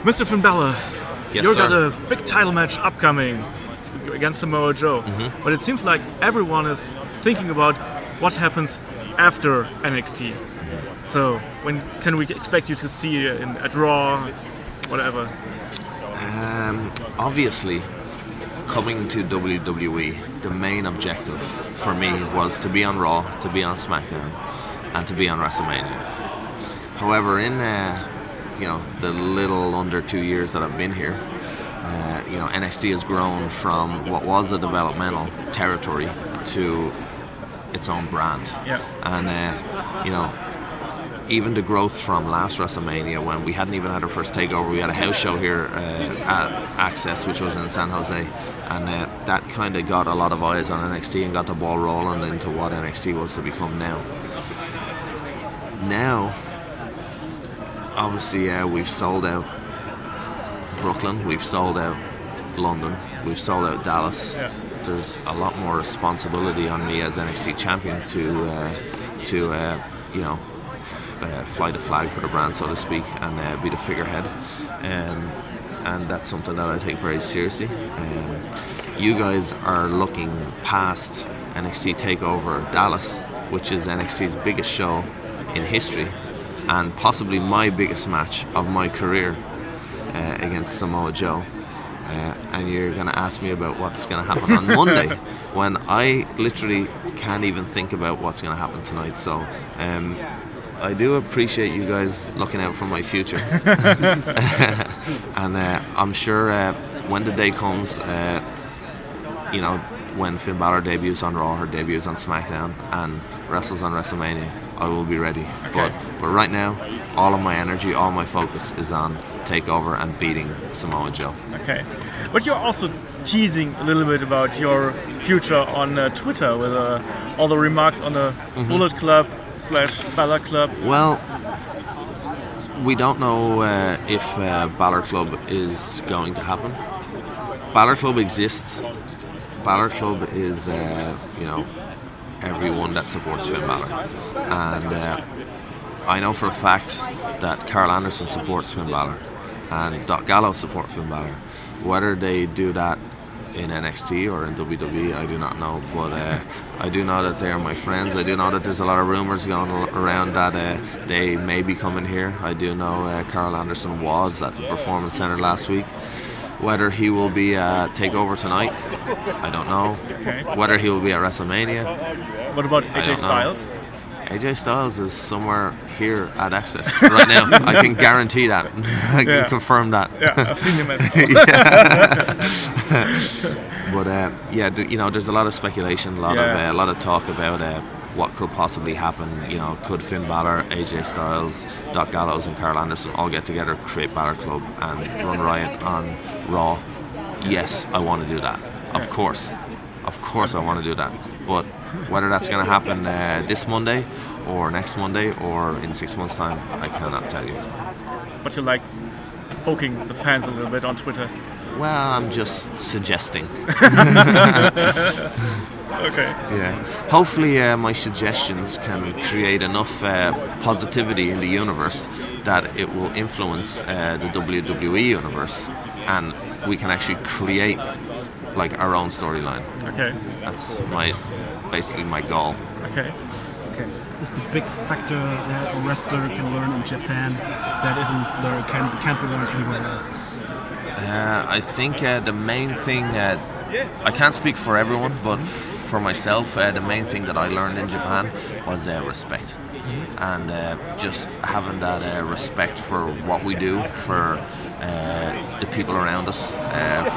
Mr. Finn Balor, Yes, you've sir. got a big title match upcoming against Samoa Joe, but it seems like everyone is thinking about what happens after NXT. So when can we expect you to see at Raw, whatever? Obviously, coming to WWE, the main objective for me was to be on Raw, to be on SmackDown, and to be on WrestleMania. However, in the little under 2 years that I've been here, NXT has grown from what was a developmental territory to its own brand. Yeah. And even the growth from last WrestleMania, when we hadn't even had our first takeover, we had a house show here at Access, which was in San Jose, and that kind of got a lot of eyes on NXT and got the ball rolling into what NXT was to become now. Now, obviously, we've sold out Brooklyn, we've sold out London, we've sold out Dallas. Yeah. There's a lot more responsibility on me as NXT champion to fly the flag for the brand, so to speak, and be the figurehead. And that's something that I take very seriously. You guys are looking past NXT Takeover Dallas, which is NXT's biggest show in history, and possibly my biggest match of my career against Samoa Joe. And you're going to ask me about what's going to happen on Monday, when I literally can't even think about what's going to happen tonight. So I do appreciate you guys looking out for my future. And I'm sure when the day comes, when Finn Balor debuts on Raw or debuts on SmackDown and wrestles on WrestleMania, I will be ready. Okay. But right now, all of my energy, all my focus is on Takeover and beating Samoa Joe. Okay. But you're also teasing a little bit about your future on Twitter with all the remarks on the Bullet Club / Balor Club. Well, we don't know if Balor Club is going to happen. Balor Club exists. Balor Club is, everyone that supports Finn Balor. And I know for a fact that Carl Anderson supports Finn Balor and Doc Gallows support Finn Balor. Whether they do that in NXT or in WWE, I do not know, but I do know that they are my friends. I do know that there's a lot of rumors going around that they may be coming here. I do know Carl Anderson was at the Performance Center last week. Whether he will be at Takeover tonight, I don't know. Okay. Whether he will be at WrestleMania, What about I AJ don't know. Styles? AJ Styles is somewhere here at Access right now. I can guarantee that. I can confirm that. Yeah, I've seen him as well. But there's a lot of speculation, a lot of talk about what could possibly happen. Could Finn Balor, AJ Styles, Doc Gallows, and Carl Anderson all get together, create Balor Club, and run riot on Raw? Yes, I want to do that. Of course, I want to do that. But whether that's going to happen this Monday, or next Monday, or in 6 months' time, I cannot tell you. But you like poking the fans a little bit on Twitter. Well, I'm just suggesting. Okay. Yeah. Hopefully my suggestions can create enough positivity in the universe that it will influence the WWE universe, and we can actually create like our own storyline. Okay. That's basically my goal. Okay. Is the big factor that a wrestler can learn in Japan that can't be learned anywhere else? I think the main thing, I can't speak for everyone, but for myself, the main thing that I learned in Japan was respect. And just having that respect for what we do, for the people around us,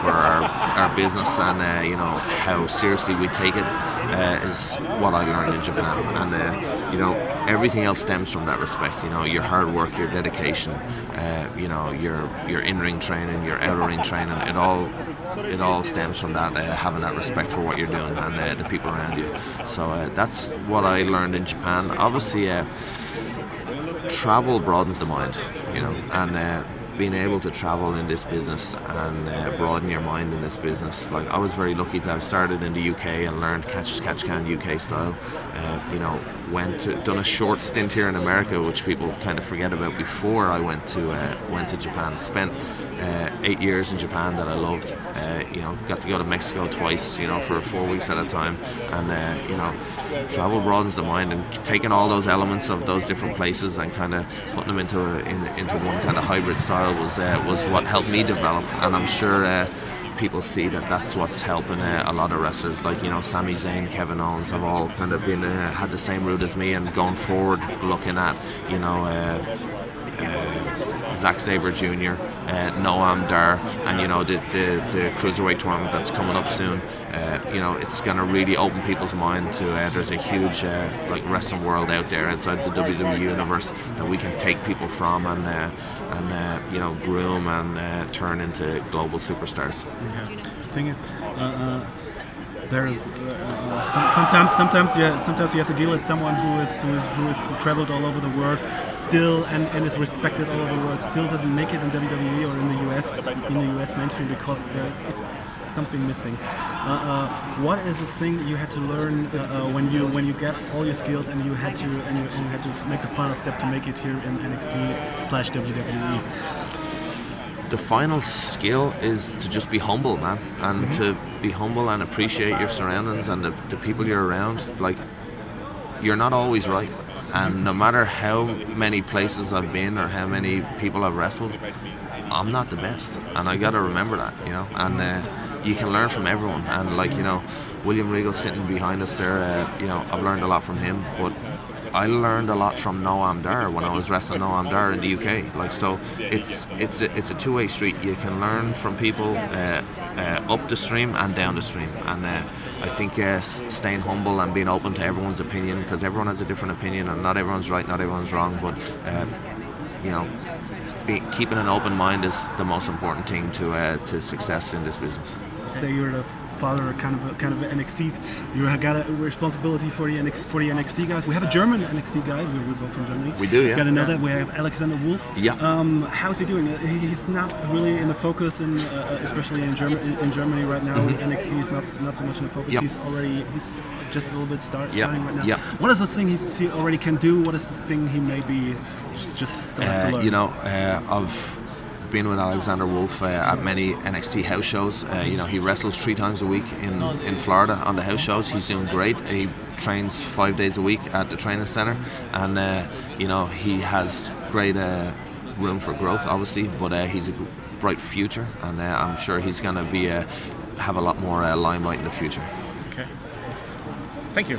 for our business, and how seriously we take it is what I learned in Japan. And everything else stems from that respect. Your hard work, your dedication, your in-ring training, your out-of-ring training. It all stems from that, having that respect for what you're doing and the people around you. So that's what I learned in Japan. Obviously, travel broadens the mind, and being able to travel in this business and broaden your mind in this business. Like, I was very lucky to have started in the UK and learned catch as catch can UK style. You know, done a short stint here in America, which people kind of forget about, before I went to Japan. Spent 8 years in Japan that I loved. You know, got to go to Mexico twice, you know, for 4 weeks at a time, and you know, travel broadens the mind, and taking all those elements of those different places and kind of putting them into one kind of hybrid style was what helped me develop. And I'm sure people see that that's what's helping a lot of wrestlers, like, you know, Sami Zayn, Kevin Owens, have all kind of been had the same route as me, and going forward looking at, you know, Zack Sabre Jr., Noam Dar, and, you know, the cruiserweight tournament that's coming up soon. You know, it's going to really open people's mind to there's a huge like wrestling world out there outside the WWE universe that we can take people from and you know, groom and turn into global superstars. Yeah. The thing is, there's sometimes you have to deal with someone who has traveled all over the world still and is respected all over the world, still doesn't make it in WWE or in the US mainstream because there is something missing. What is the thing you had to learn when you get all your skills and you had to make the final step to make it here in NXT/WWE? The final skill is to just be humble, man, and to be humble and appreciate your surroundings and the people you're around. Like, you're not always right, and no matter how many places I've been or how many people I've wrestled, I'm not the best, and I gotta remember that, you know. And you can learn from everyone, and, like, you know, William Regal sitting behind us there, you know, I've learned a lot from him, but I learned a lot from Noam Dar when I was wrestling Noam Dar in the UK. Like, so it's a two-way street. You can learn from people up the stream and down the stream, and I think staying humble and being open to everyone's opinion, because everyone has a different opinion and not everyone's right, not everyone's wrong, but you know, keeping an open mind is the most important thing to success in this business. Say you're the father kind of NXT. You got a responsibility for the NXT guys. We have a German NXT guy. We're both from Germany. We do, yeah. Got to know that. We have Alexander Wolfe. Yeah. How's he doing? He's not really in the focus, especially in Germany right now. NXT is not so much in the focus. Yep. He's just a little bit starting right now. Yep. What is the thing he already can do? What is the thing he maybe just still has to learn? You know, I've been with Alexander Wolfe at many NXT house shows. You know, he wrestles 3 times a week in Florida on the house shows. He's doing great. He trains 5 days a week at the training center, and you know, he has great room for growth, obviously, but he's a bright future, and I'm sure he's going to be have a lot more limelight in the future. Okay. Thank you.